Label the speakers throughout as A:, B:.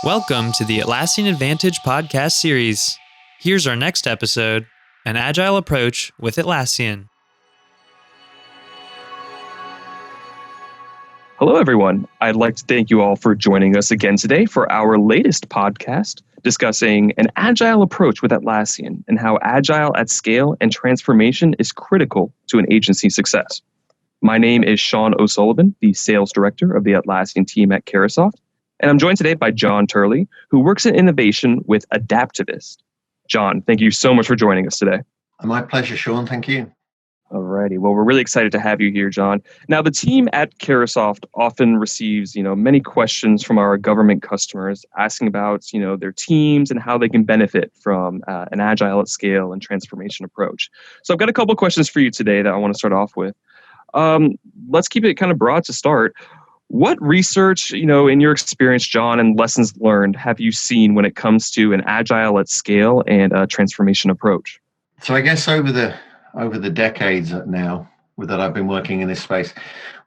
A: Welcome to the Atlassian Advantage podcast series. Here's our next episode, An Agile Approach with Atlassian.
B: Hello, everyone. I'd like to thank you all for joining us again today for our latest podcast discussing an agile approach with Atlassian and how agile at scale and transformation is critical to an agency's success. My name is Sean O'Sullivan, the sales director of the Atlassian team at Carahsoft, and I'm joined today by John Turley, who works in innovation with Adaptivist. John, thank you so much for joining us today.
C: My pleasure, Sean. Thank you.
B: Alrighty. Well, we're really excited to have you here, John. Now, the team at Carahsoft often receives, many questions from our government customers asking about, their teams and how they can benefit from an agile at scale and transformation approach. So I've got a couple of questions for you today that I want to start off with. Let's keep it kind of broad to start. What research, in your experience, John, and lessons learned have you seen when it comes to an agile at scale and a transformation approach?
C: So I guess over the decades now that I've been working in this space,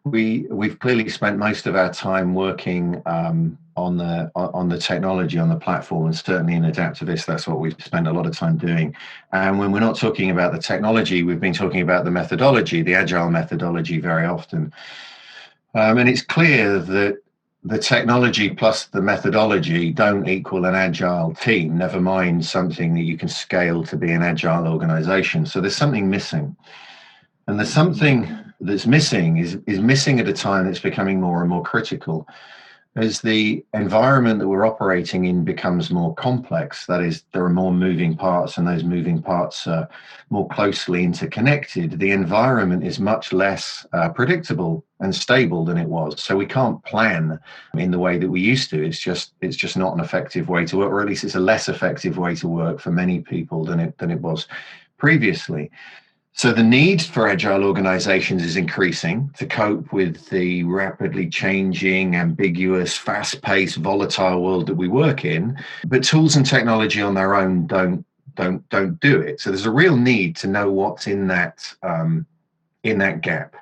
C: we've clearly spent most of our time working on the technology, on the platform, and certainly in Adaptivist, that's what we've spent a lot of time doing. And when we're not talking about the technology, we've been talking about the methodology, the agile methodology very often. And it's clear that the technology plus the methodology don't equal an agile team, never mind something that you can scale to be an agile organization. So there's something missing. And there's something that's missing is missing at a time that's becoming more and more critical. As the environment that we're operating in becomes more complex, that is, there are more moving parts and those moving parts are more closely interconnected, the environment is much less predictable and stable than it was. So we can't plan in the way that we used to. It's just not an effective way to work, or at least it's a less effective way to work for many people than it was previously. So the need for agile organizations is increasing to cope with the rapidly changing, ambiguous, fast-paced, volatile world that we work in. But tools and technology on their own don't do it. So there's a real need to know what's in that gap.